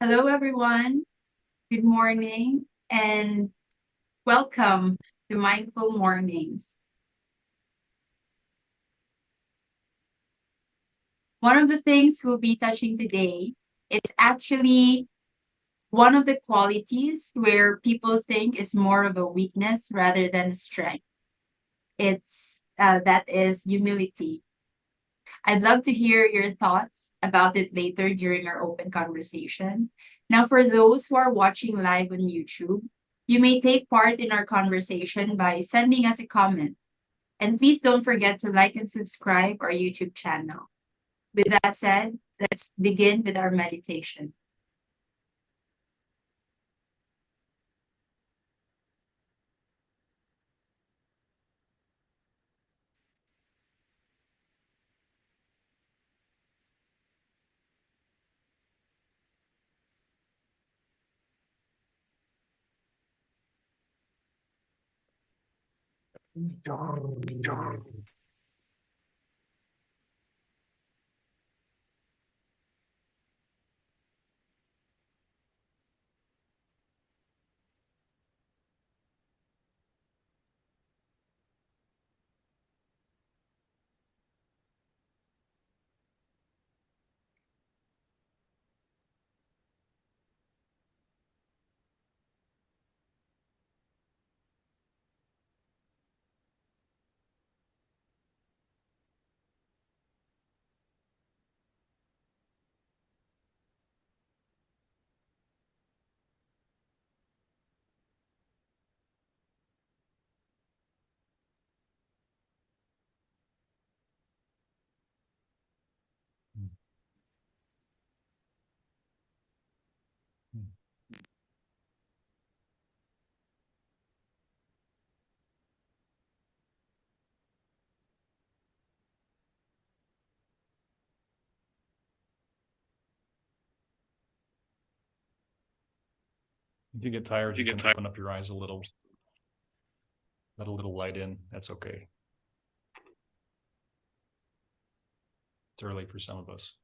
Hello, everyone. Good morning and welcome to Mindful Mornings. One of the things we'll be touching today, it's actually one of the qualities where people think is more of a weakness rather than a strength. That is humility. I'd love to hear your thoughts about it later during our open conversation. Now, for those who are watching live on YouTube, you may take part in our conversation by sending us a comment. And please don't forget to like and subscribe our YouTube channel. With that said, let's begin with our meditation. If you get tired, you can open up your eyes a little, let a little light in. That's okay. It's early for some of us.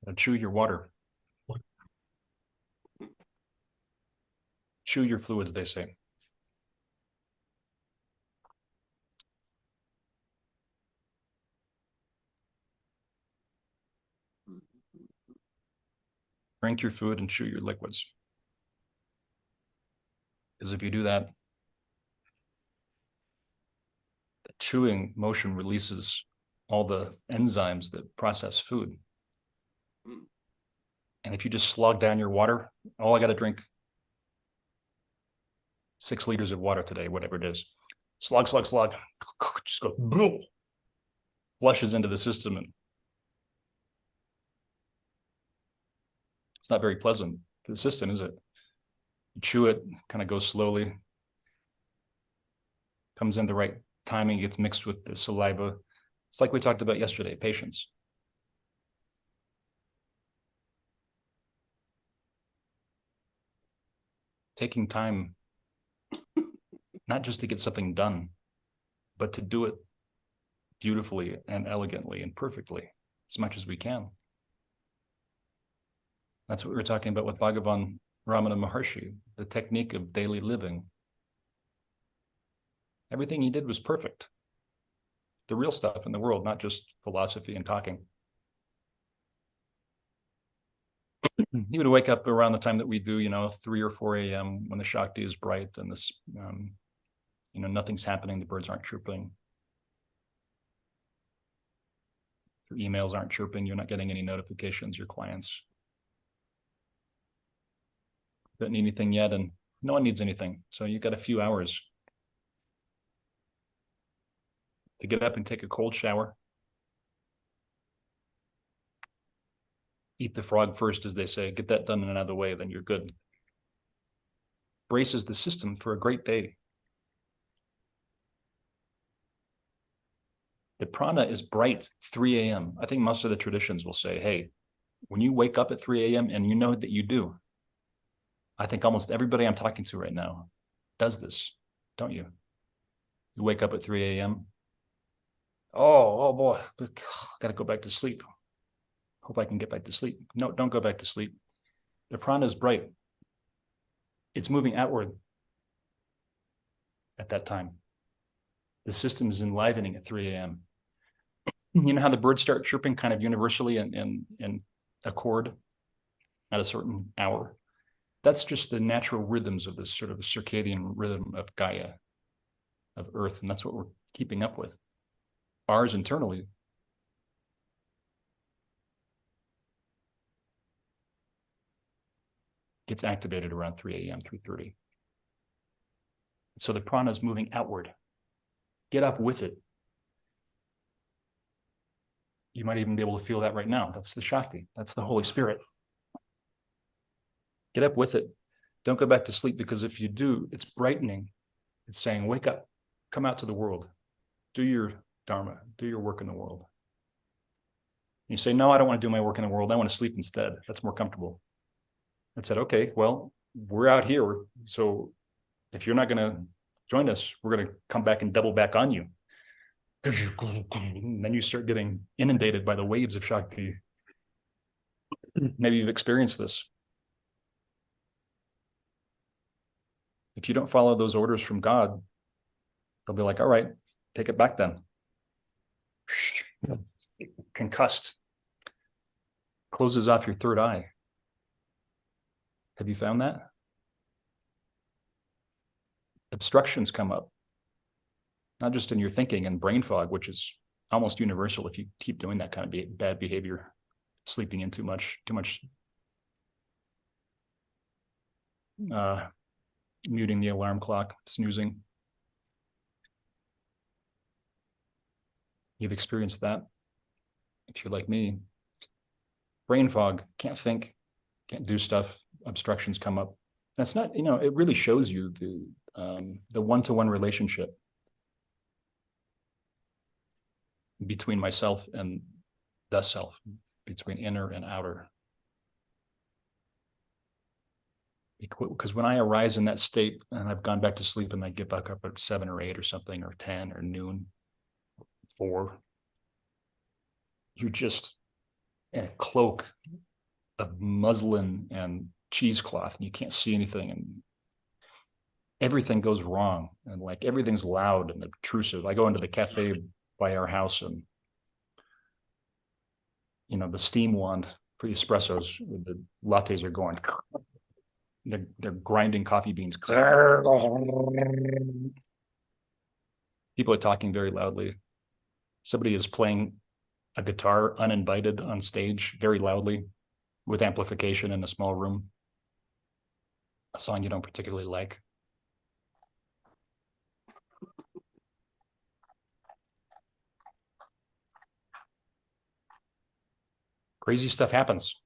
Now chew your water. Chew your fluids, they say. Drink your food and chew your liquids. Because if you do that, the chewing motion releases all the enzymes that process food. And if you just slog down your water, oh, I got to drink 6 liters of water today, whatever it is. Slug, slug, slug. Just go, boom, flushes into the system. And it's not very pleasant for the system, is it? You chew it, kind of goes slowly, comes in the right timing, gets mixed with the saliva. It's like we talked about yesterday, patience. Taking time, not just to get something done, but to do it beautifully and elegantly and perfectly as much as we can. That's what we were talking about with Bhagavan Ramana Maharshi, the technique of daily living. Everything he did was perfect. The real stuff in the world, not just philosophy and talking. He would wake up around the time that we do, 3 or 4 a.m. when the Shakti is bright and this, nothing's happening. The birds aren't chirping. Your emails aren't chirping. You're not getting any notifications. Your clients don't need anything yet, and no one needs anything. So you've got a few hours to get up and take a cold shower. Eat the frog first, as they say. Get that done and out of the way, then you're good. Braces the system for a great day. The prana is bright 3 a.m. I think most of the traditions will say, hey, when you wake up at 3 a.m. and you know that you do, I think almost everybody I'm talking to right now does this, don't you? You wake up at 3 a.m. Oh boy, got to go back to sleep. Hope I can get back to sleep. No, don't go back to sleep. The prana is bright. It's moving outward at that time. The system is enlivening at 3 a.m. You know how the birds start chirping kind of universally in accord at a certain hour? That's just the natural rhythms of this sort of circadian rhythm of Gaia, of Earth, and that's what we're keeping up with. Ours internally. Gets activated around 3 a.m., 3:30. So the prana is moving outward. Get up with it. You might even be able to feel that right now. That's the Shakti. That's the Holy Spirit. Get up with it. Don't go back to sleep, because if you do, it's brightening. It's saying, wake up, come out to the world, do your dharma, do your work in the world. You say, no, I don't want to do my work in the world. I want to sleep instead. That's more comfortable. I said, okay, well, we're out here. So if you're not going to join us, we're going to come back and double back on you. And then you start getting inundated by the waves of Shakti. Maybe you've experienced this. If you don't follow those orders from God, they'll be like, all right, take it back then. Concussed. Closes off your third eye. Have you found that? Obstructions come up, not just in your thinking and brain fog, which is almost universal if you keep doing that kind of bad behavior, sleeping in too much, muting the alarm clock, snoozing. You've experienced that. If you're like me, brain fog, can't think, can't do stuff, obstructions come up. That's not, it really shows you the one-to-one relationship between myself and the self, between inner and outer. Because when I arise in that state and I've gone back to sleep and I get back up at 7 or 8 or something, or 10 or noon, 4, you're just in a cloak of muslin and cheesecloth, and you can't see anything, and everything goes wrong, and like everything's loud and obtrusive. I go into the cafe by our house, and the steam wand for the espressos, the lattes are going. They're grinding coffee beans. People are talking very loudly. Somebody is playing a guitar uninvited on stage very loudly with amplification in a small room. A song you don't particularly like. Crazy stuff happens.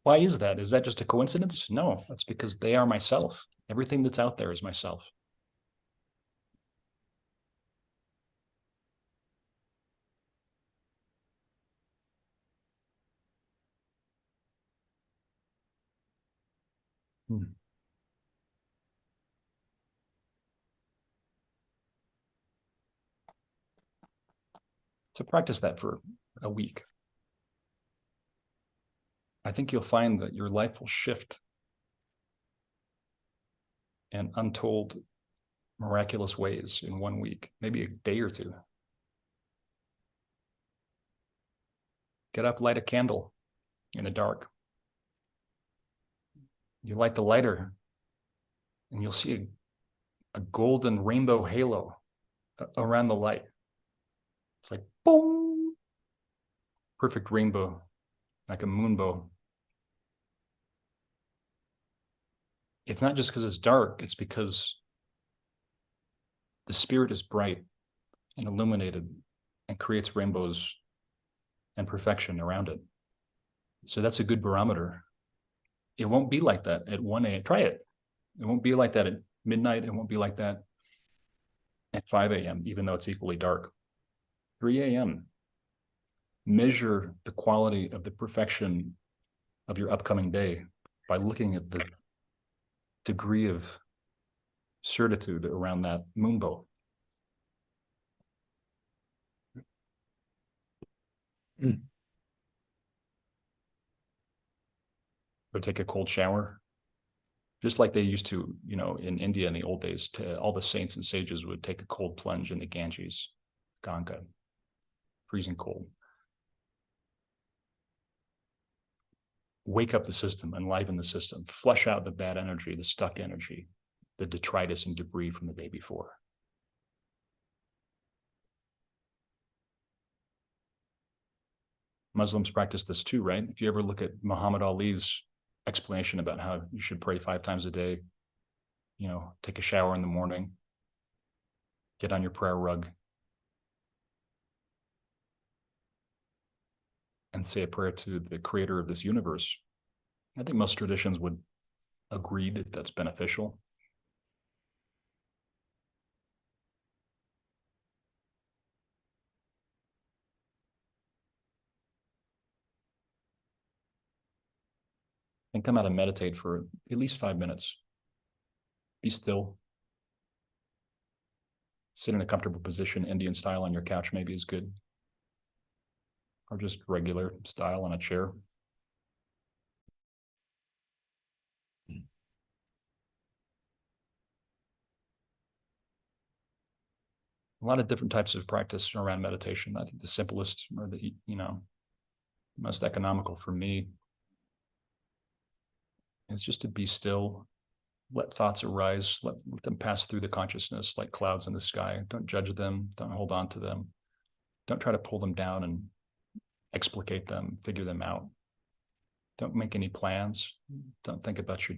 Why is that? Is that just a coincidence? No, that's because they are myself. Everything that's out there is myself. So practice that for a week. I think you'll find that your life will shift in untold, miraculous ways in 1 week, maybe a day or two. Get up, light a candle in the dark. You light the lighter, and you'll see a golden rainbow halo around the light. It's like, boom, perfect rainbow, like a moonbow. It's not just because it's dark, it's because the spirit is bright and illuminated and creates rainbows and perfection around it. So that's a good barometer. It won't be like that at 1 a.m. Try it. It won't be like that at midnight. It won't be like that at 5 a.m., even though it's equally dark. 3 a.m. Measure the quality of the perfection of your upcoming day by looking at the degree of certitude around that moonbow. Or take a cold shower, just like they used to, in India in the old days. All the saints and sages would take a cold plunge in the Ganges, Ganga, freezing cold. Wake up the system, enliven the system, flush out the bad energy, the stuck energy, the detritus and debris from the day before. Muslims practice this too, right? If you ever look at Muhammad Ali's explanation about how you should pray 5 times a day, take a shower in the morning, get on your prayer rug, and say a prayer to the creator of this universe. I think most traditions would agree that that's beneficial. And come out and meditate for at least 5 minutes. Be still. Sit in a comfortable position, Indian style on your couch maybe is good. Or just regular style on a chair. A lot of different types of practice around meditation. I think the simplest or the most economical for me is just to be still, let thoughts arise, let them pass through the consciousness like clouds in the sky. Don't judge them, don't hold on to them. Don't try to pull them down and explicate them, figure them out. Don't make any plans. Don't think about your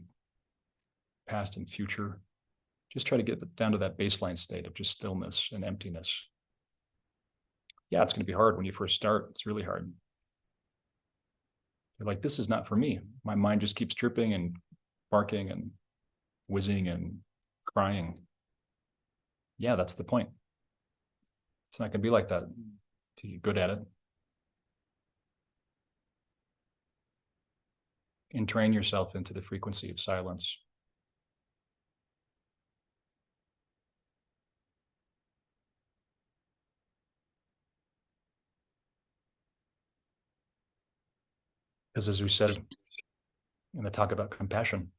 past and future. Just try to get down to that baseline state of just stillness and emptiness. Yeah, it's going to be hard when you first start. It's really hard. You're like, this is not for me. My mind just keeps tripping and barking and whizzing and crying. Yeah, that's the point. It's not going to be like that if you get good at it. And train yourself into the frequency of silence. Because as we said in the talk about compassion,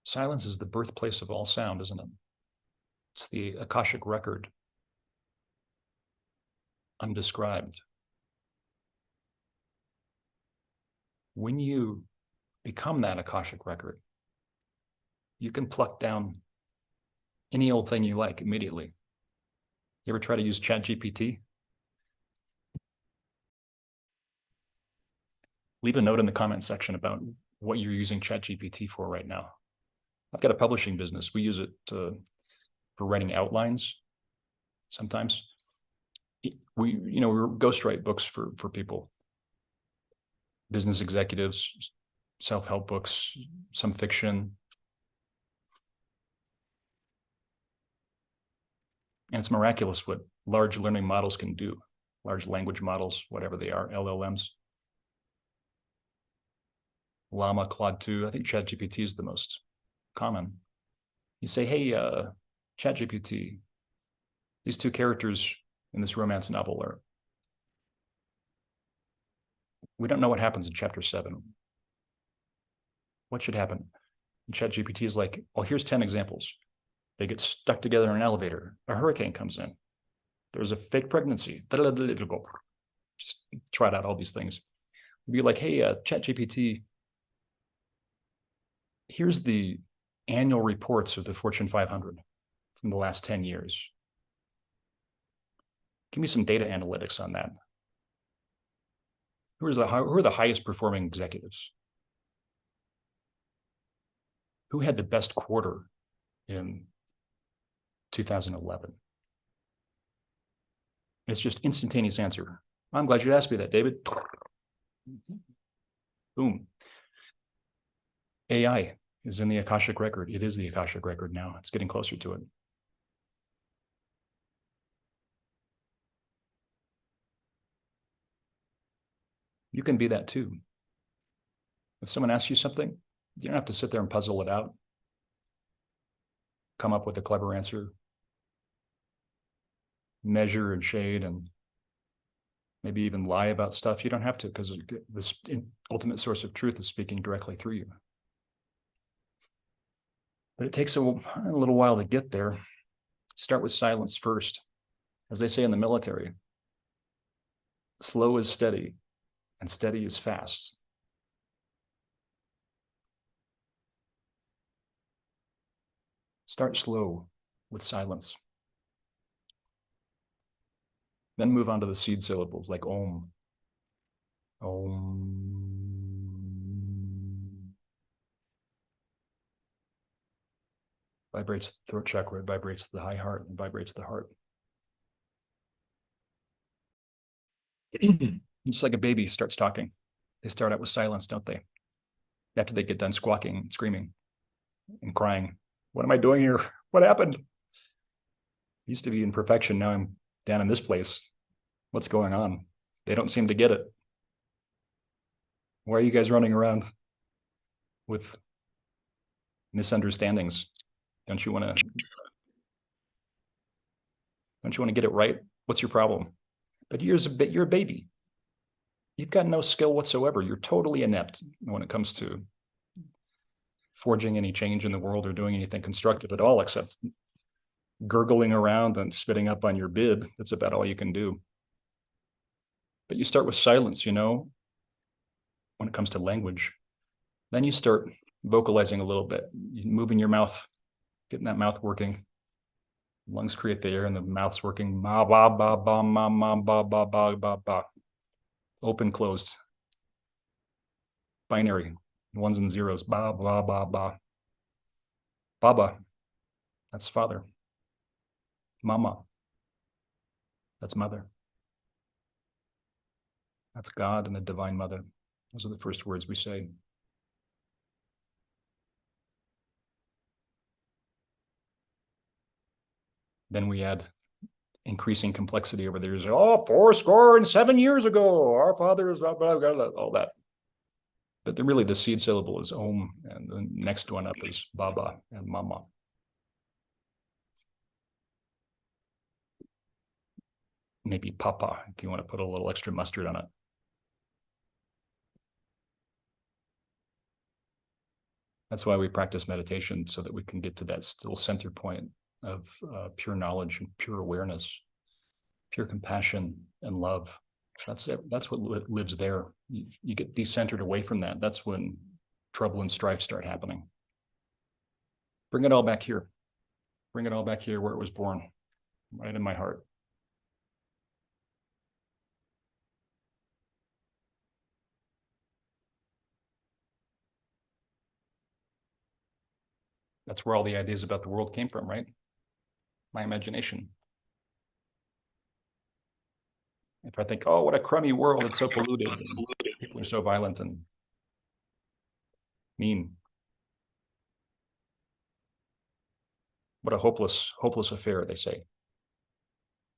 silence is the birthplace of all sound, isn't it? It's the Akashic record, undescribed. When you become that Akashic record, you can pluck down any old thing you like immediately. You ever try to use ChatGPT? Leave a note in the comment section about what you're using ChatGPT for right now. I've got a publishing business. We use it for writing outlines. Sometimes we ghostwrite books for people, business executives, self-help books, some fiction. And it's miraculous what large learning models can do. Large language models, whatever they are, LLMs. Llama, Claude 2, I think ChatGPT is the most common. You say, hey, ChatGPT, these two characters in this romance novel are, we don't know what happens in chapter 7. What should happen? And ChatGPT is like, well, here's 10 examples. They get stuck together in an elevator. A hurricane comes in. There's a fake pregnancy. Just trot out all these things. Be like, hey, ChatGPT, here's the annual reports of the Fortune 500 from the last 10 years. Give me some data analytics on that. Who are the highest performing executives? Who had the best quarter in 2011? It's just instantaneous answer. I'm glad you asked me that, David. Boom. AI is in the Akashic record. It is the Akashic record now. It's getting closer to it. You can be that too. If someone asks you something, you don't have to sit there and puzzle it out. Come up with a clever answer. Measure and shade and maybe even lie about stuff. You don't have to, because this ultimate source of truth is speaking directly through you. But it takes a little while to get there. Start with silence first. As they say in the military, slow is steady and steady is fast. Start slow with silence. Then move on to the seed syllables like Om. Om. Vibrates the throat chakra, it vibrates the high heart, it vibrates the heart. Just like a baby starts talking. They start out with silence, don't they? After they get done squawking, screaming, and crying. What am I doing here? What happened? Used to be in perfection. Now I'm down in this place. What's going on? They don't seem to get it. Why are you guys running around with misunderstandings? Don't you want to get it right? What's your problem? But you're a baby. You've got no skill whatsoever. You're totally inept when it comes to forging any change in the world or doing anything constructive at all, except gurgling around and spitting up on your bid. That's about all you can do. But you start with silence, when it comes to language. Then you start vocalizing a little bit, moving your mouth, getting that mouth working. Lungs create the air and the mouth's working. Ma ba ba ba ma ma ba ba ba ba ba. Open, closed. Binary, ones and zeros. Ba ba ba ba. Baba, that's father. Mama, that's mother. That's God and the Divine Mother. Those are the first words we say. Then we add increasing complexity over there. 4 years ago, our fathers, all that. But really the seed syllable is Om, and the next one up is Baba and Mama. Maybe Papa, if you want to put a little extra mustard on it. That's why we practice meditation, so that we can get to that still center point of pure knowledge and pure awareness, pure compassion and love. That's it. That's what lives there. You get decentered away from that. That's when trouble and strife start happening. Bring it all back here. Bring it all back here where it was born, right in my heart. That's where all the ideas about the world came from, right? My imagination. If I think, oh, what a crummy world, it's so polluted, and people are so violent and mean. What a hopeless, hopeless affair, they say.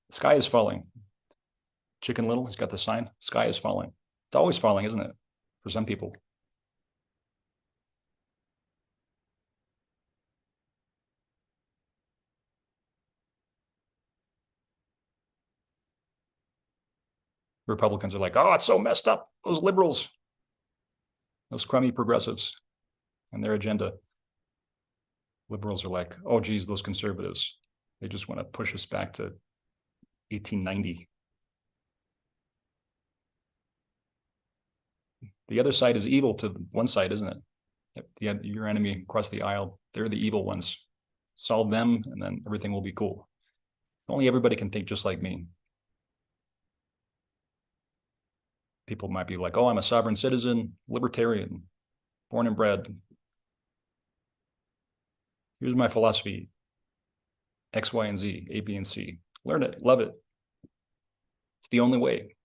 The sky is falling. Chicken Little, he's got the sign, sky is falling. It's always falling, isn't it? For some people. Republicans are like, oh, it's so messed up. Those liberals, those crummy progressives and their agenda. Liberals are like, oh, geez, those conservatives, they just want to push us back to 1890. The other side is evil to one side, isn't it? Your enemy across the aisle, they're the evil ones. Solve them, and then everything will be cool. If only everybody can think just like me. People might be like, oh, I'm a sovereign citizen, libertarian, born and bred. Here's my philosophy. X, Y, and Z, A, B, and C. Learn it, love it. It's the only way.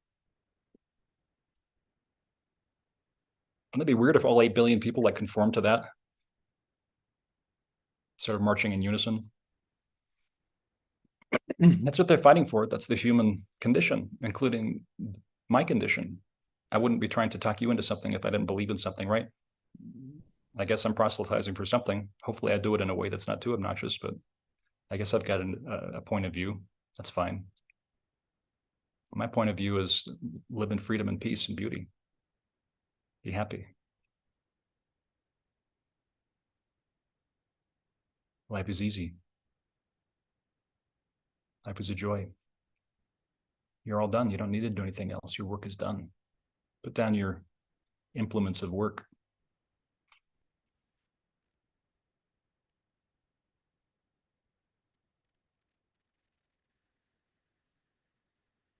Wouldn't it be weird if all 8 billion people like conform to that? Sort of marching in unison. That's what they're fighting for. That's the human condition, including my condition. I wouldn't be trying to talk you into something if I didn't believe in something, right? I guess I'm proselytizing for something. Hopefully I do it in a way that's not too obnoxious, but I guess I've got a point of view. That's fine. My point of view is live in freedom and peace and beauty. Be happy. Life is easy. Life is a joy. You're all done. You don't need to do anything else. Your work is done. Put down your implements of work.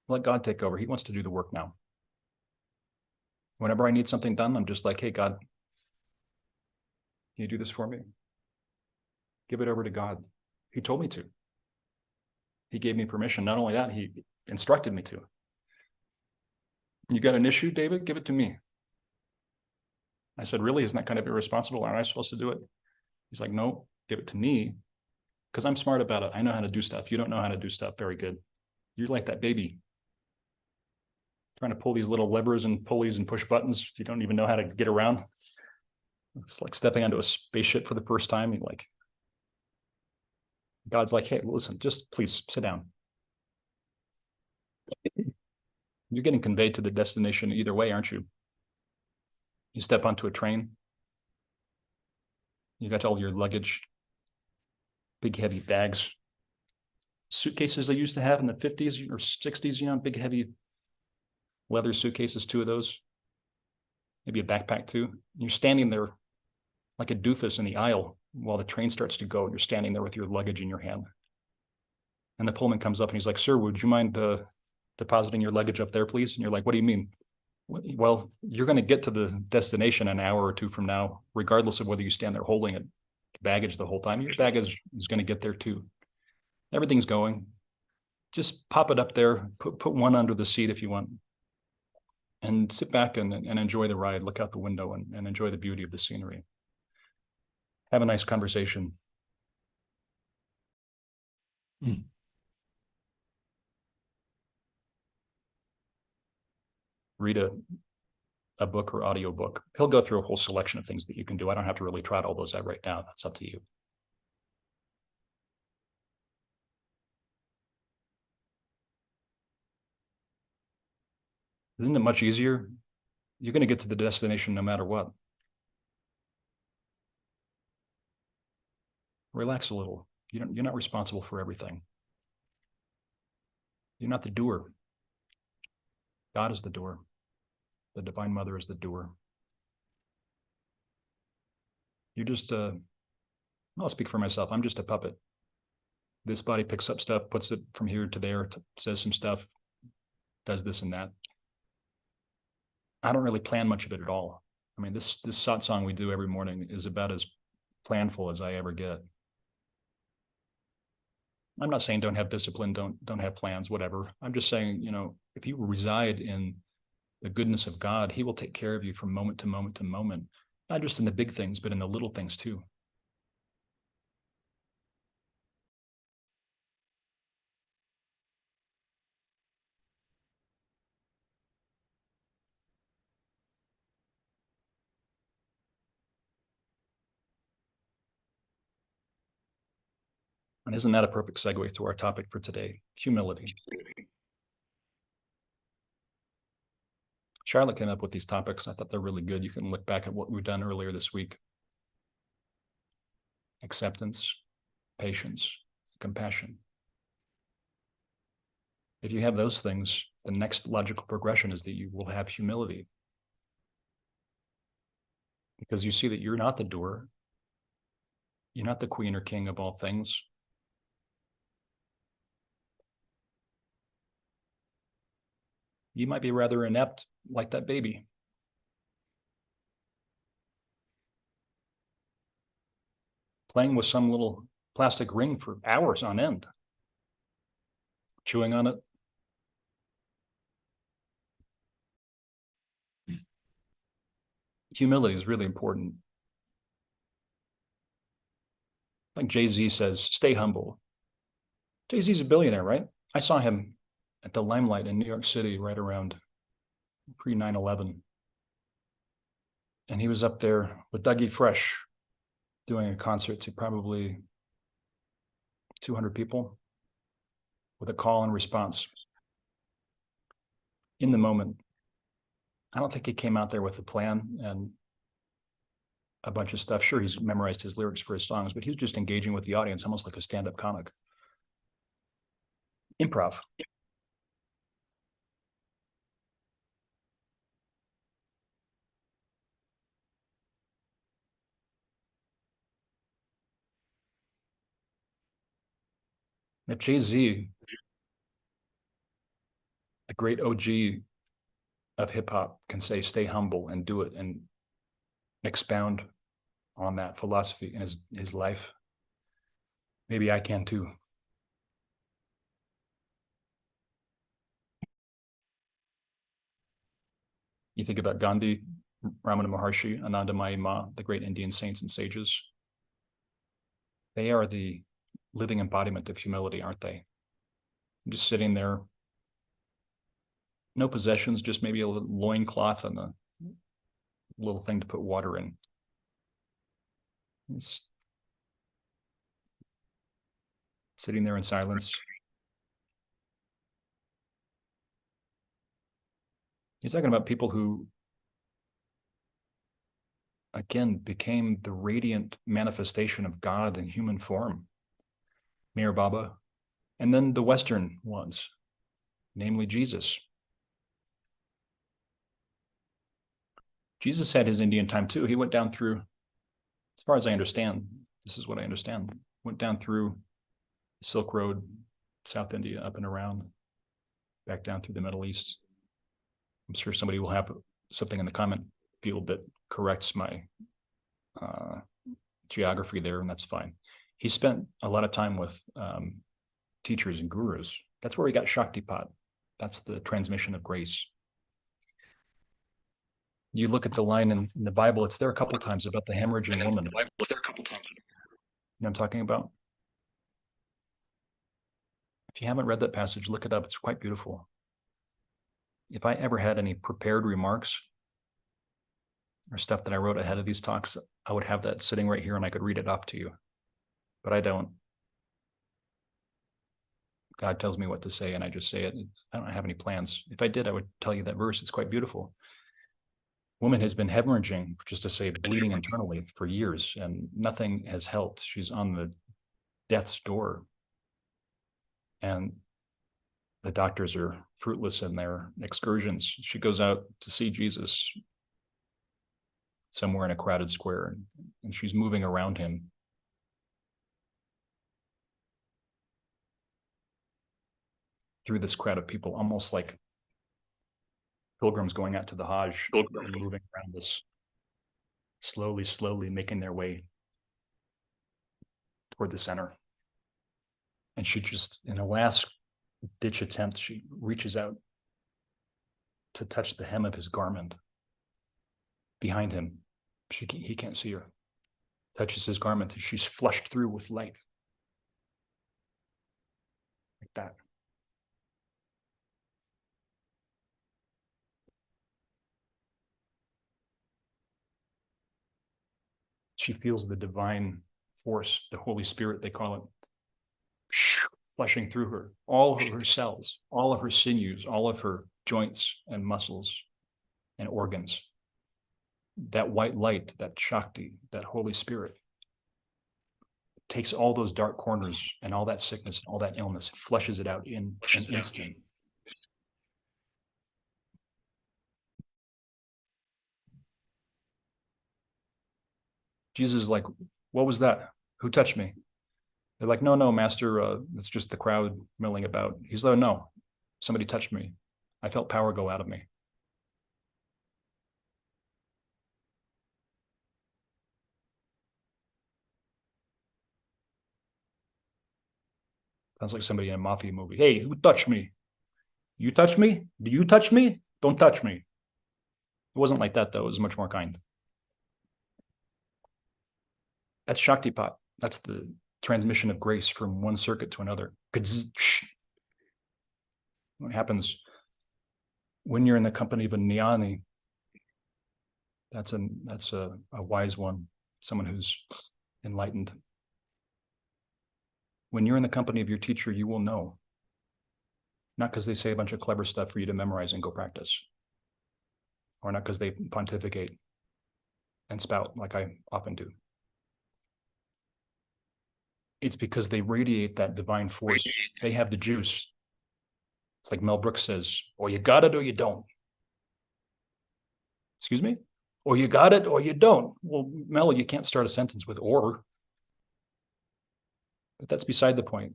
Let God take over. He wants to do the work now. Whenever I need something done, I'm just like, hey, God, can you do this for me? Give it over to God. He told me to. He gave me permission. Not only that, he instructed me to. You got an issue, David? Give it to me. I said, really? Isn't that kind of irresponsible? Aren't I supposed to do it? He's like, no, give it to me because I'm smart about it. I know how to do stuff. You don't know how to do stuff very good. You're like that baby trying to pull these little levers and pulleys and push buttons. You don't even know how to get around. It's like stepping onto a spaceship for the first time. You're like, God's like, hey, listen, just please sit down. You're getting conveyed to the destination either way, aren't you? You step onto a train. You got all your luggage, big heavy bags, suitcases they used to have in the 50s or 60s, you know, big heavy leather suitcases, 2 of those, maybe a backpack too. You're standing there like a doofus in the aisle while the train starts to go, and you're standing there with your luggage in your hand. And the pullman comes up and he's like, sir, would you mind depositing your luggage up there, please? And you're like, what do you mean? Well, you're going to get to the destination an hour or 2 from now, regardless of whether you stand there holding it, baggage the whole time. Your baggage is going to get there too. Everything's going. Just pop it up there, put one under the seat if you want, and sit back and enjoy the ride. Look out the window and enjoy the beauty of the scenery. Have a nice conversation. Read a book or audio book. He'll go through a whole selection of things that you can do. I don't have to really trot all those out right now. That's up to you. Isn't it much easier? You're going to get to the destination no matter what. Relax a little. You're not responsible for everything. You're not the doer. God is the doer. The Divine Mother is the doer. You're just, I'll speak for myself. I'm just a puppet. This body picks up stuff, puts it from here to there, says some stuff, does this and that. I don't really plan much of it at all. I mean, this satsang we do every morning is about as planful as I ever get. I'm not saying don't have discipline, don't have plans, whatever. I'm just saying, you know, if you reside in the goodness of God, he will take care of you from moment to moment to moment, not just in the big things, but in the little things too. And isn't that a perfect segue to our topic for today? Humility. Charlotte came up with these topics. I thought they're really good. You can look back at what we've done earlier this week. Acceptance, patience, compassion. If you have those things, the next logical progression is that you will have humility. Because you see that you're not the doer. You're not the queen or king of all things. You might be rather inept, like that baby. Playing with some little plastic ring for hours on end. Chewing on it. Humility is really important. Like Jay-Z says, stay humble. Jay-Z's a billionaire, right? I saw him at the Limelight in New York City right around pre 9/11. And he was up there with Dougie Fresh doing a concert to probably 200 people with a call and response. In the moment, I don't think he came out there with a plan and a bunch of stuff. Sure, he's memorized his lyrics for his songs, but he was just engaging with the audience, almost like a stand-up comic. Improv. If Jay-Z, the great OG of hip-hop, can say stay humble and do it and expound on that philosophy in his life, maybe I can too. You think about Gandhi, Ramana Maharshi, Anandamayi Ma, the great Indian saints and sages. They are the living embodiment of humility, aren't they? Just sitting there, no possessions, just maybe a little loincloth and a little thing to put water in. It's sitting there in silence. You're talking about people who, again, became the radiant manifestation of God in human form. Meher Baba, and then the Western ones, namely Jesus. Jesus had his Indian time too. He went down through, as far as I understand, this is what I understand, went down through the Silk Road, South India, up and around, back down through the Middle East. I'm sure somebody will have something in the comment field that corrects my geography there, and that's fine. He spent a lot of time with teachers and gurus. That's where he got Shaktipat. That's the transmission of grace. You look at the line in the Bible, it's there a couple times about the hemorrhaging woman. You know what I'm talking about? If you haven't read that passage, look it up. It's quite beautiful. If I ever had any prepared remarks or stuff that I wrote ahead of these talks, I would have that sitting right here and I could read it off to you. But I don't. God tells me what to say and I just say it. I don't have any plans. If I did, I would tell you that verse. It's quite beautiful. Woman has been hemorrhaging, just to say bleeding internally, for years, and nothing has helped. She's on the death's door. And the doctors are fruitless in their excursions. She goes out to see Jesus somewhere in a crowded square, and she's moving around him. Through this crowd of people, almost like pilgrims going out to the Hajj, moving around this, slowly making their way toward the center. And she just, in a last ditch attempt, she reaches out to touch the hem of his garment. Behind him, he can't see her. Touches his garment and she's flushed through with light. Like that. She feels the divine force, the Holy Spirit, they call it, flushing through her, all of her cells, all of her sinews, all of her joints and muscles and organs. That white light, that Shakti, that Holy Spirit, takes all those dark corners and all that sickness, all that illness, flushes it out in an instant. Jesus is like, what was that? Who touched me? They're like, no, master, it's just the crowd milling about. He's like, no, somebody touched me. I felt power go out of me. Sounds like somebody in a mafia movie. Hey, who touched me? You touch me? Do you touch me? Don't touch me. It wasn't like that, though. It was much more kind. That's Shaktipat. That's the transmission of grace from one circuit to another. What happens when you're in the company of a jnani? That's a wise one, someone who's enlightened. When you're in the company of your teacher, you will know. Not because they say a bunch of clever stuff for you to memorize and go practice. Or not because they pontificate and spout like I often do. It's because they radiate that divine force. They have the juice. It's like Mel Brooks says, or you got it or you don't. Excuse me? Or you got it or you don't. Well, Mel, you can't start a sentence with or. But that's beside the point.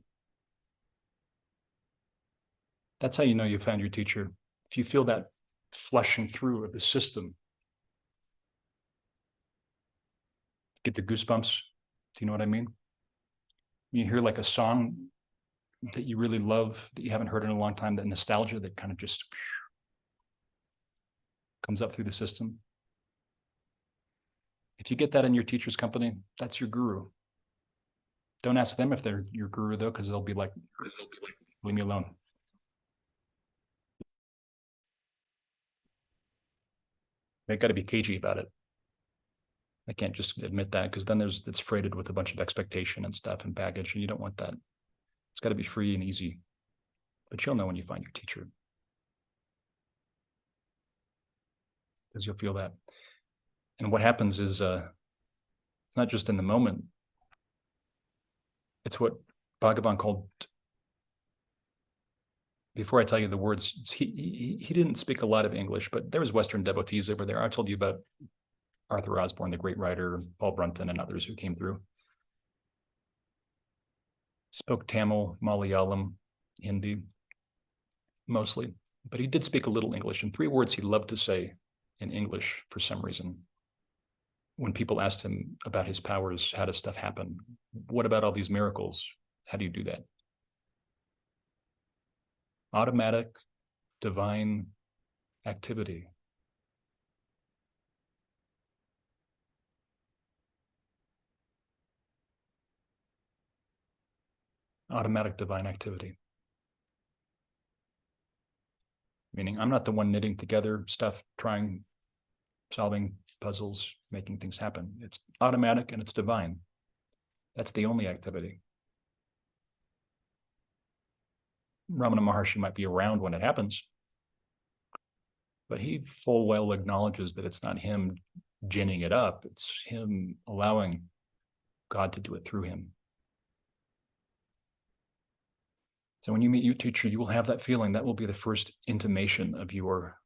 That's how you know you found your teacher. If you feel that flushing through of the system, get the goosebumps. Do you know what I mean? You hear like a song that you really love, that you haven't heard in a long time, that nostalgia that kind of just comes up through the system. If you get that in your teacher's company, that's your guru. Don't ask them if they're your guru, though, because they'll be like, leave me alone. They've got to be cagey about it. I can't just admit that, because then it's freighted with a bunch of expectation and stuff and baggage, and you don't want that. It's got to be free and easy. But you'll know when you find your teacher, because you'll feel that. And what happens is it's not just in the moment. It's what Bhagavan called, before I tell you the words, he didn't speak a lot of English, but there was Western devotees over there. I told you about Arthur Osborne, the great writer, Paul Brunton, and others who came through. Spoke Tamil, Malayalam, Hindi, mostly, but he did speak a little English, and 3 words he loved to say in English for some reason. When people asked him about his powers, how does stuff happen? What about all these miracles? How do you do that? Automatic, divine activity. Automatic divine activity. Meaning I'm not the one knitting together stuff, solving puzzles, making things happen. It's automatic and it's divine. That's the only activity. Ramana Maharshi might be around when it happens, but he full well acknowledges that it's not him ginning it up. It's him allowing God to do it through him. So when you meet your teacher, you will have that feeling. That will be the first intimation of your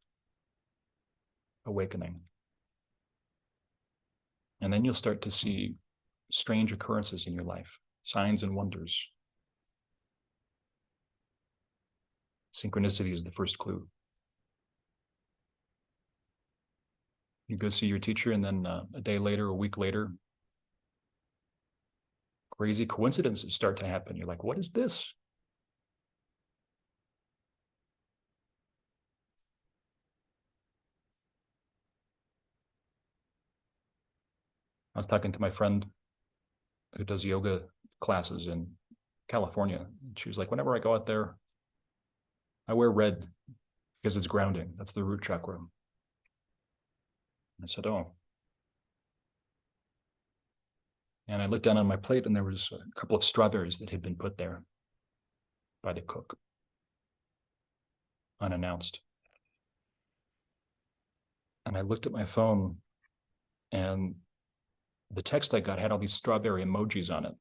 awakening. And then you'll start to see strange occurrences in your life, signs and wonders. Synchronicity is the first clue. You go see your teacher, and then a day later, a week later, crazy coincidences start to happen. You're like, what is this? I was talking to my friend who does yoga classes in California. She was like, whenever I go out there, I wear red because it's grounding. That's the root chakra. I said, oh. And I looked down on my plate and there was a couple of strawberries that had been put there by the cook, unannounced. And I looked at my phone and the text I got had all these strawberry emojis on it.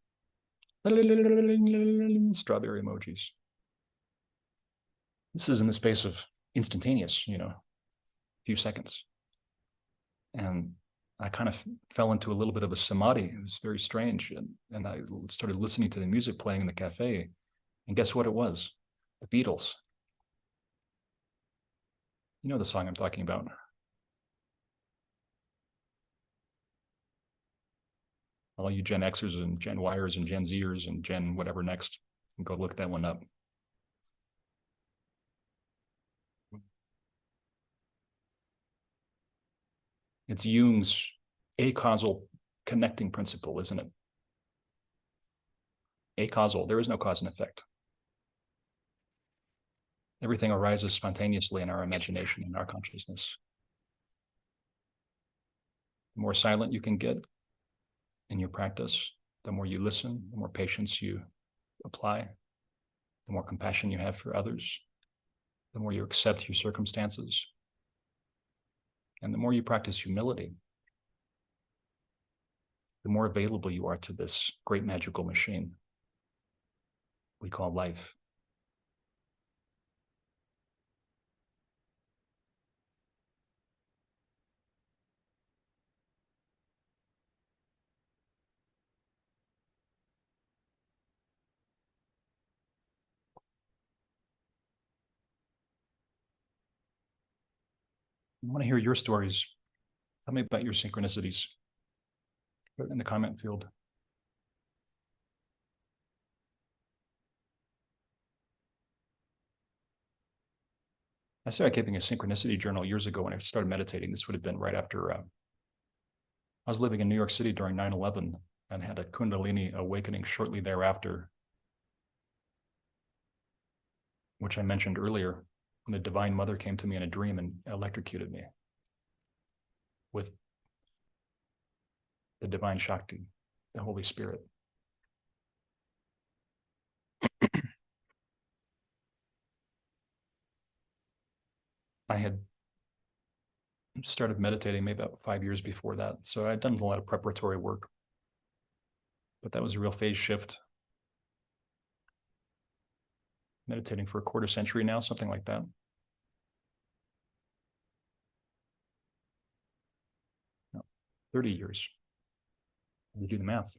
Strawberry emojis. This is in the space of instantaneous, few seconds. And I kind of fell into a little bit of a samadhi. It was very strange. And I started listening to the music playing in the cafe. And guess what it was? The Beatles. You know the song I'm talking about. All you Gen Xers and Gen Yers and Gen Zers and Gen whatever next, go look that one up. It's Jung's acausal connecting principle, isn't it? Acausal, there is no cause and effect. Everything arises spontaneously in our imagination, in our consciousness. The more silent you can get in your practice, the more you listen, the more patience you apply, the more compassion you have for others, the more you accept your circumstances, and the more you practice humility, the more available you are to this great magical machine we call life. I want to hear your stories. Tell me about your synchronicities. Put it in the comment field. I started keeping a synchronicity journal years ago when I started meditating. This would have been right after I was living in New York City during 9/11 and had a Kundalini awakening shortly thereafter, which I mentioned earlier, when the Divine Mother came to me in a dream and electrocuted me with the Divine Shakti, the Holy Spirit. I had started meditating maybe about 5 years before that. So I'd done a lot of preparatory work, but that was a real phase shift. Meditating for a quarter century now, something like that. No, 30 years. You do the math.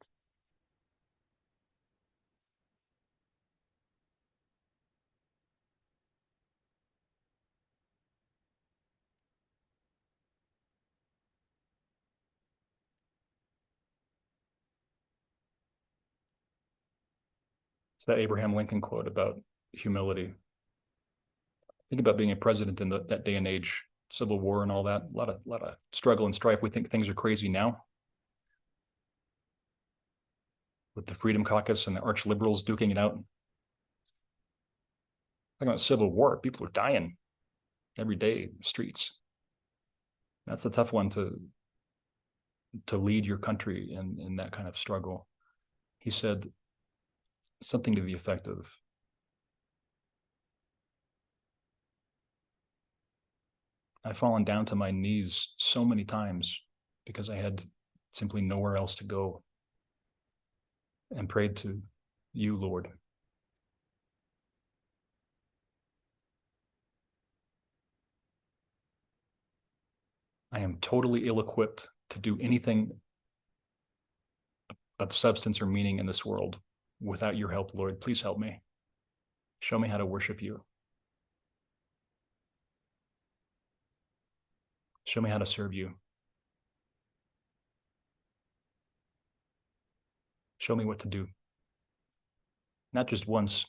It's that Abraham Lincoln quote about humility. Think about being a president in that day and age, Civil War and all that. A lot of struggle and strife. We think things are crazy now, with the Freedom Caucus and the arch liberals duking it out. Talking about Civil War, people are dying every day in the streets. That's a tough one to lead your country in that kind of struggle. He said something to the effect of, I've fallen down to my knees so many times because I had simply nowhere else to go and prayed to you, Lord. I am totally ill-equipped to do anything of substance or meaning in this world without your help, Lord. Please help me. Show me how to worship you. Show me how to serve you. Show me what to do. Not just once.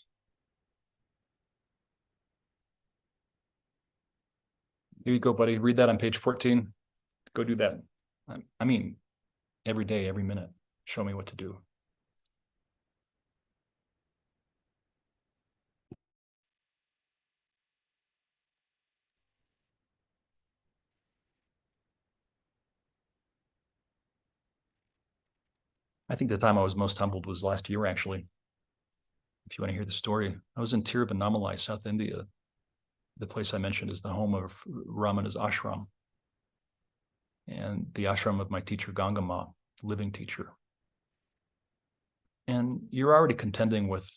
Here you go, buddy. Read that on page 14. Go do that. I mean, every day, every minute. Show me what to do. I think the time I was most humbled was last year, actually. If you want to hear the story, I was in Tiruvannamalai, South India. The place I mentioned is the home of Ramana's ashram, and the ashram of my teacher, Gangama, living teacher. And you're already contending with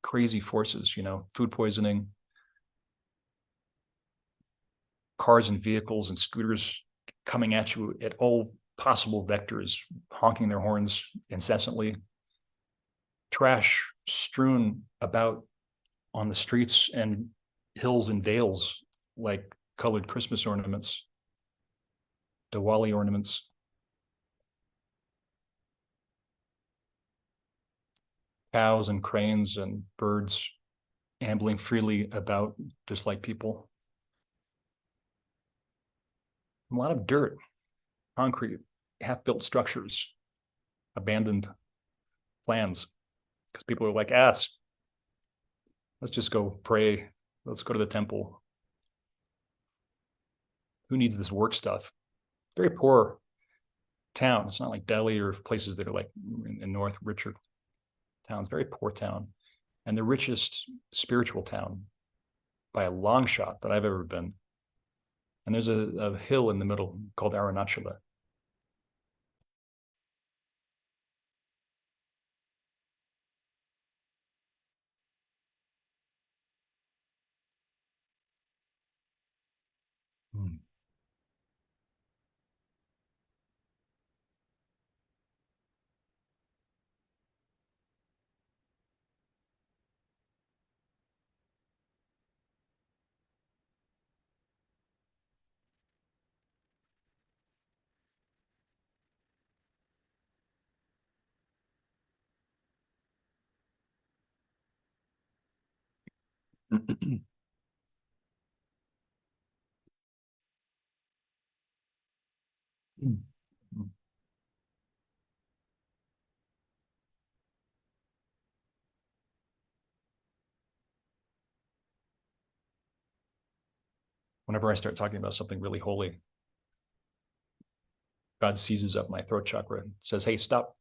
crazy forces, food poisoning, cars and vehicles and scooters coming at you at all possible vectors, honking their horns incessantly, trash strewn about on the streets and hills and dales like colored Christmas ornaments, Diwali ornaments. Cows and cranes and birds ambling freely about just like people. A lot of dirt, concrete, half-built structures, abandoned plans, because people are like, let's just go pray. Let's go to the temple. Who needs this work stuff? Very poor town. It's not like Delhi or places that are like in North, richer towns. Very poor town, and the richest spiritual town by a long shot that I've ever been. And there's a hill in the middle called Arunachala. Hmm. Whenever I start talking about something really holy, God seizes up my throat chakra and says, hey, stop.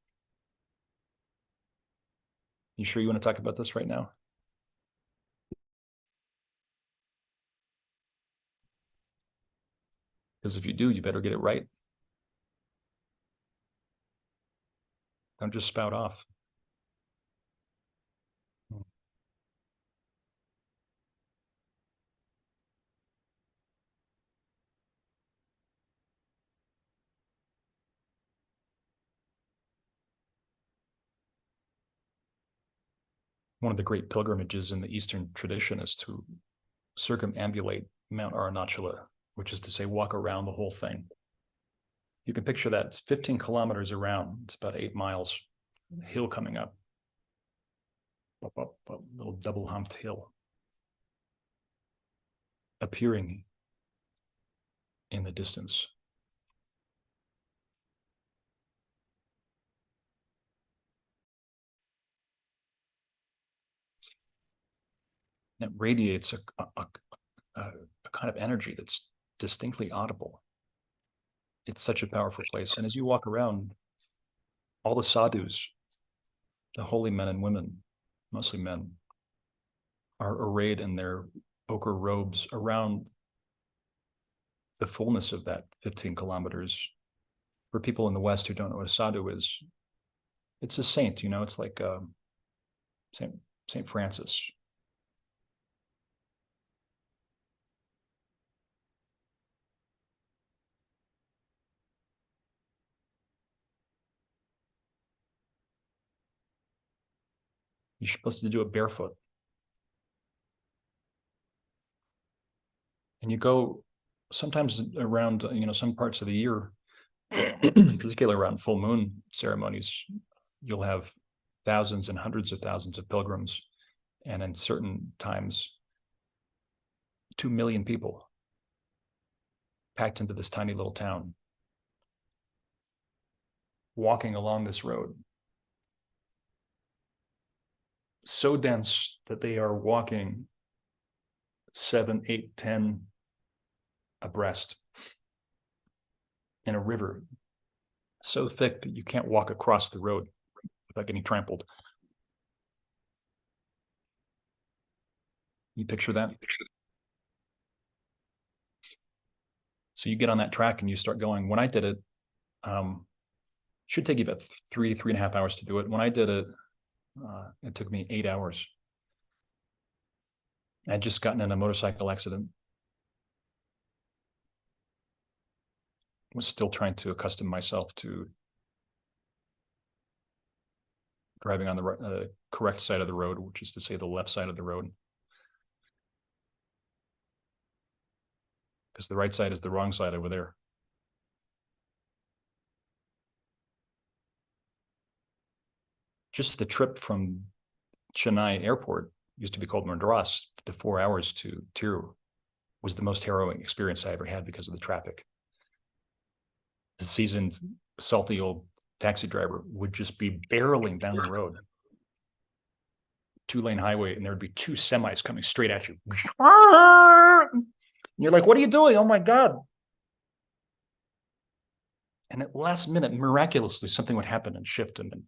You sure you want to talk about this right now? Because if you do, you better get it right. Don't just spout off. One of the great pilgrimages in the Eastern tradition is to circumambulate Mount Arunachala, which is to say, walk around the whole thing. You can picture that. It's 15 kilometers around. It's about 8 miles. Hill coming up. Up, little double humped hill. Appearing in the distance. And it radiates a kind of energy that's distinctly audible. It's such a powerful place. And as you walk around, all the sadhus, the holy men and women, mostly men, are arrayed in their ochre robes around the fullness of that 15 kilometers. For people in the West who don't know what a sadhu is, it's a saint, it's like Saint Francis. You're supposed to do it barefoot. And you go sometimes around, some parts of the year, particularly around full moon ceremonies, you'll have thousands and hundreds of thousands of pilgrims, and in certain times, 2 million people packed into this tiny little town, walking along this road, so dense that they are walking 7, 8, 10 abreast in a river so thick that you can't walk across the road without getting trampled. You picture that? So you get on that track and you start going. When I did it, should take you about 3.5 hours to do it. When I did it, it took me 8 hours. I'd just gotten in a motorcycle accident. Was still trying to accustom myself to driving on the correct side of the road, which is to say the left side of the road. Because the right side is the wrong side over there. Just the trip from Chennai airport, used to be called Madras, to 4 hours to Tiru was the most harrowing experience I ever had because of the traffic. The seasoned, salty old taxi driver would just be barreling down the road, 2-lane highway, and there'd be 2 semis coming straight at you. And you're like, what are you doing? Oh my God. And at last minute, miraculously, something would happen and shift, and then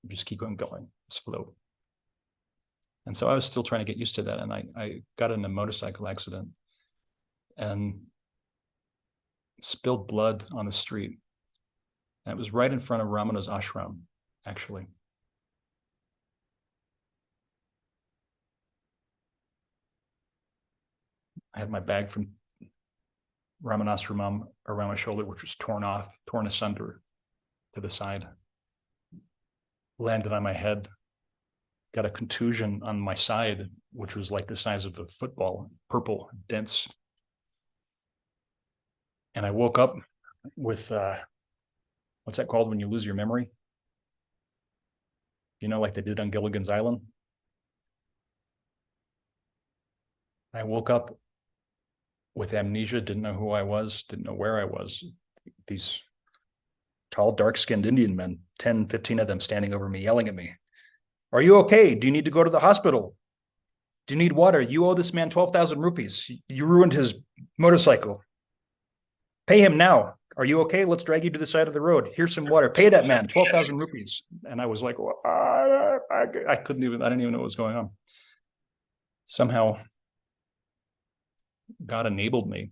just keep on going, this flow. And so I was still trying to get used to that. And I got in a motorcycle accident and spilled blood on the street. And it was right in front of Ramana's ashram, actually. I had my bag from Ramanashramam around my shoulder, which was torn asunder to the side. Landed on my head, got a contusion on my side, which was like the size of a football, purple, dense. And I woke up with, what's that called when you lose your memory? You know, like they did on Gilligan's Island? I woke up with amnesia, didn't know who I was, didn't know where I was. These tall, dark-skinned Indian men, 10, 15 of them standing over me, yelling at me. Are you okay? Do you need to go to the hospital? Do you need water? You owe this man 12,000 rupees. You ruined his motorcycle. Pay him now. Are you okay? Let's drag you to the side of the road. Here's some water. Pay that man 12,000 rupees. And I was like, well, I couldn't even, I didn't even know what was going on. Somehow, God enabled me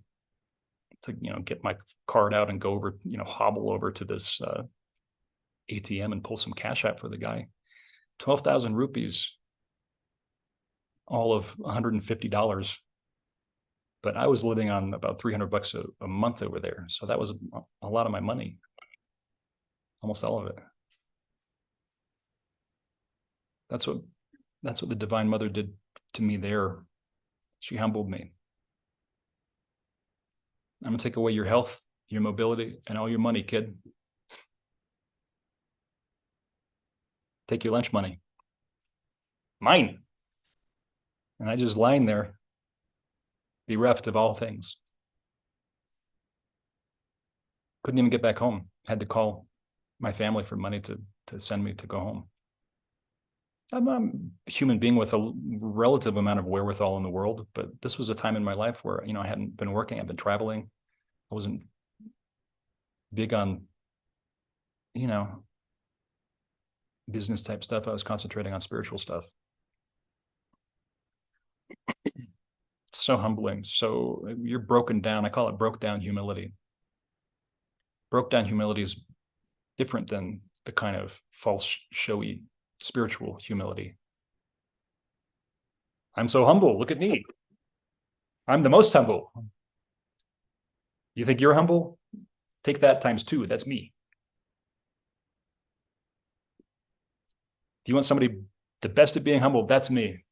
to, get my card out and go over, hobble over to this ATM and pull some cash out for the guy. 12,000 rupees, all of $150. But I was living on about $300 a month over there. So that was a lot of my money, almost all of it. That's what the Divine Mother did to me there. She humbled me. I'm gonna take away your health, your mobility, and all your money, kid. Take your lunch money. Mine. And I just lying there, bereft of all things. Couldn't even get back home. Had to call my family for money to send me to go home. I'm a human being with a relative amount of wherewithal in the world, but this was a time in my life where, I hadn't been working, I've been traveling. I wasn't big on, business type stuff. I was concentrating on spiritual stuff. It's so humbling. So you're broken down. I call it broke down humility. Broke down humility is different than the kind of false, showy spiritual humility. I'm so humble. Look at me. I'm the most humble. You think you're humble? Take that times 2. That's me. Do you want somebody the best at being humble? That's me.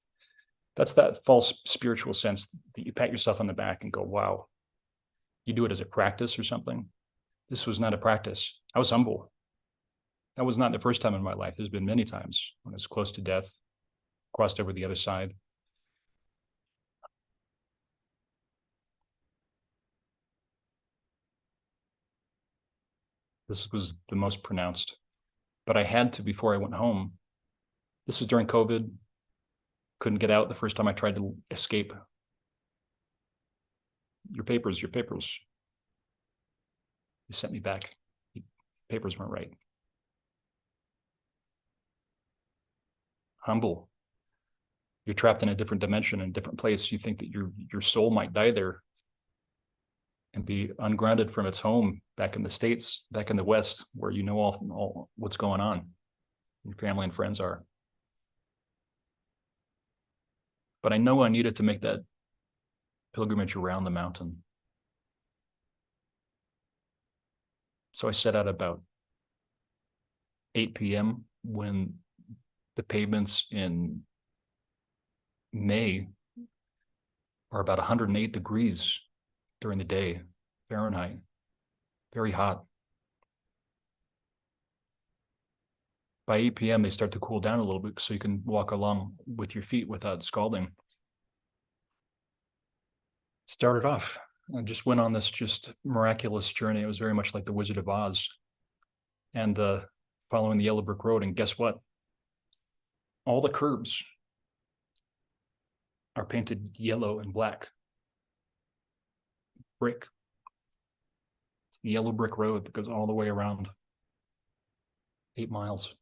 That's that false spiritual sense that you pat yourself on the back and go, wow. You do it as a practice or something. This was not a practice. I was humble. That was not the first time in my life. There's been many times when it's close to death, crossed over the other side. This was the most pronounced, but I had to before I went home. This was during COVID. Couldn't get out the first time I tried to escape. Your papers. They sent me back. Papers weren't right. Humble. You're trapped in a different dimension, in a different place. You think that your soul might die there and be ungrounded from its home back in the States, back in the West, where you know all what's going on. Your family and friends are. But I know I needed to make that pilgrimage around the mountain. So I set out about 8 p.m. when the pavements in May are about 108 degrees during the day, Fahrenheit, very hot. By 8 p.m., they start to cool down a little bit so you can walk along with your feet without scalding. Started off, I just went on this just miraculous journey. It was very much like the Wizard of Oz and following the yellow brick road. And guess what? All the curbs are painted yellow and black. Brick. It's the yellow brick road that goes all the way around 8 miles.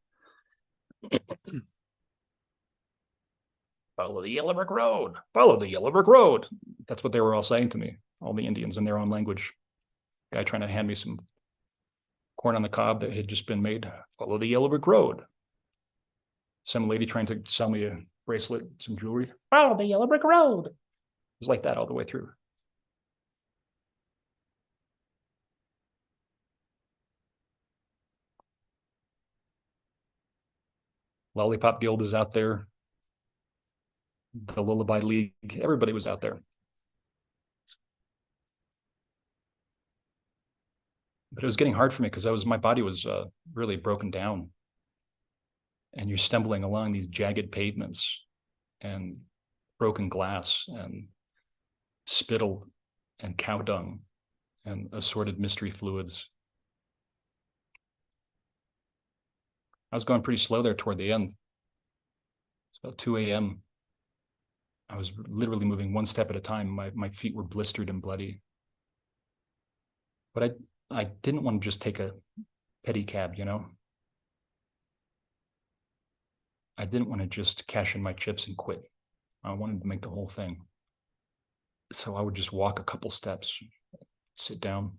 Follow the yellow brick road. Follow the yellow brick road. That's what they were all saying to me, all the Indians in their own language. Guy trying to hand me some corn on the cob that had just been made. Follow the yellow brick road. Some lady trying to sell me a bracelet, some jewelry. Follow the yellow brick road. It was like that all the way through. Lollipop Guild is out there. The Lullaby League, everybody was out there. But it was getting hard for me because my body was really broken down. And you're stumbling along these jagged pavements and broken glass and spittle and cow dung and assorted mystery fluids. I was going pretty slow there toward the end. It's about 2 a.m. I was literally moving one step at a time. My feet were blistered and bloody. But I didn't want to just take a pedicab, you know? I didn't want to just cash in my chips and quit. I wanted to make the whole thing. So I would just walk a couple steps, sit down.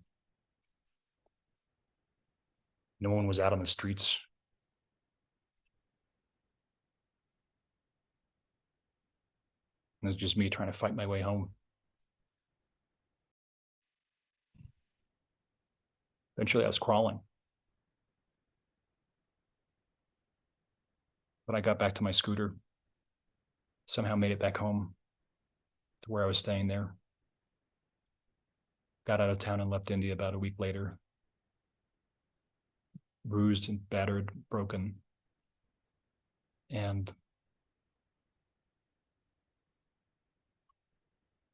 No one was out on the streets. It was just me trying to fight my way home. Eventually I was crawling. But I got back to my scooter, somehow made it back home to where I was staying there. Got out of town and left India about a week later. Bruised and battered, broken. And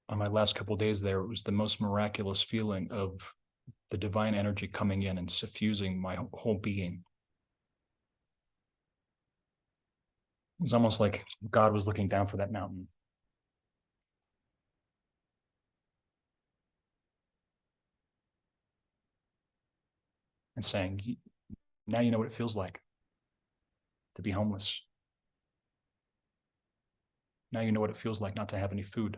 on my last couple of days there, it was the most miraculous feeling of the divine energy coming in and suffusing my whole being. It was almost like God was looking down for that mountain. And saying, now you know what it feels like to be homeless. Now you know what it feels like not to have any food.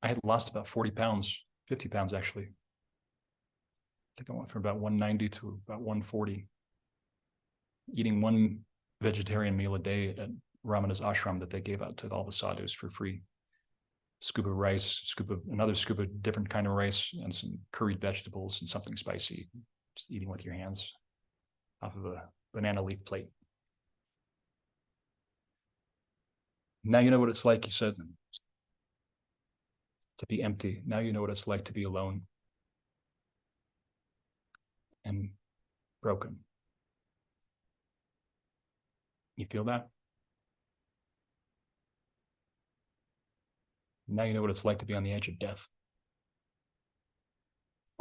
I had lost about 40 pounds, 50 pounds actually. I think I went from about 190 to about 140. Eating one vegetarian meal a day at Ramana's ashram that they gave out to all the sadhus for free. Scoop of rice, another scoop of different kind of rice, and some curried vegetables and something spicy. Just eating with your hands off of a banana leaf plate. Now you know what it's like, he said, to be empty. Now you know what it's like to be alone and broken. You feel that? Now you know what it's like to be on the edge of death,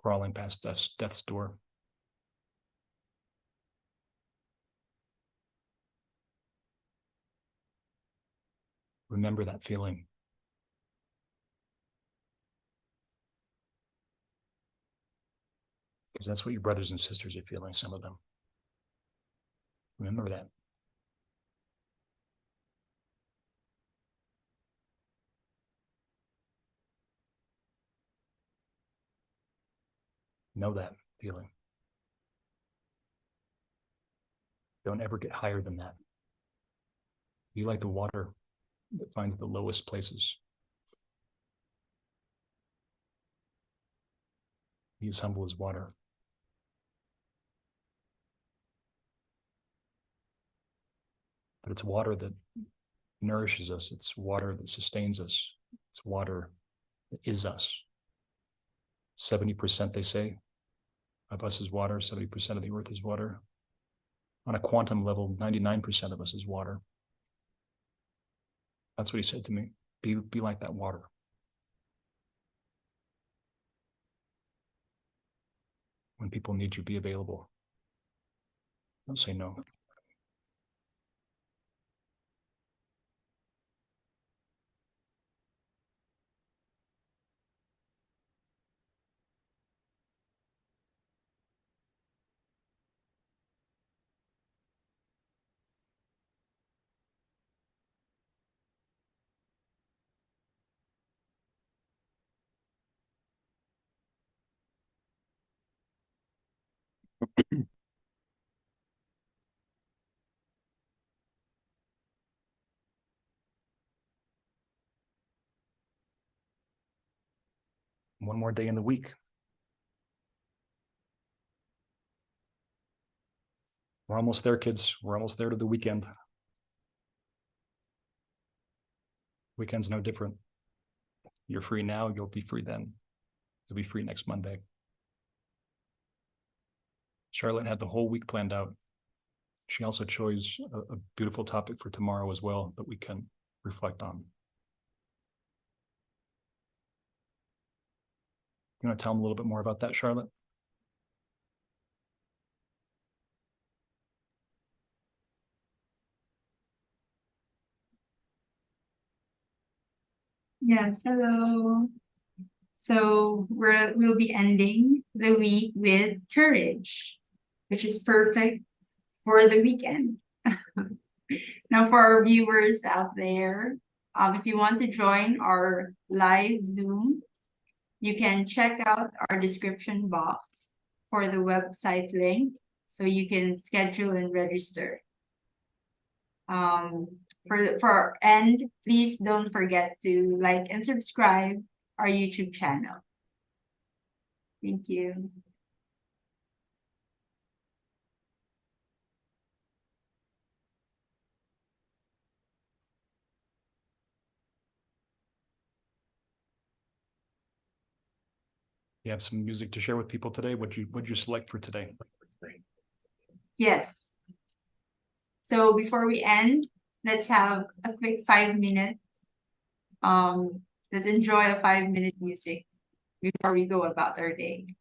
crawling past death's door. Remember that feeling. Because that's what your brothers and sisters are feeling, some of them. Remember that. Know that feeling. Don't ever get higher than that. Be like the water that finds the lowest places. Be as humble as water. But it's water that nourishes us. It's water that sustains us. It's water that is us. 70%, they say, of us is water. 70% of the earth is water. On a quantum level, 99% of us is water. That's what he said to me. Be like that water. When people need you, be available. Don't say no. One more day in the week. We're almost there, kids. We're almost there to the weekend. Weekend's no different. You're free now, you'll be free then. You'll be free next Monday. Charlotte had the whole week planned out. She also chose a beautiful topic for tomorrow as well that we can reflect on. You want to tell them a little bit more about that, Charlotte? Yes, hello. So we'll be ending the week with courage, which is perfect for the weekend. Now, for our viewers out there, if you want to join our live Zoom, you can check out our description box for the website link so you can schedule and register. And please don't forget to like and subscribe our YouTube channel. Thank you. You have some music to share with people today. What'd you select for today? Yes. So before we end, let's have a quick 5-minute. Let's enjoy a 5-minute music before we go about our day.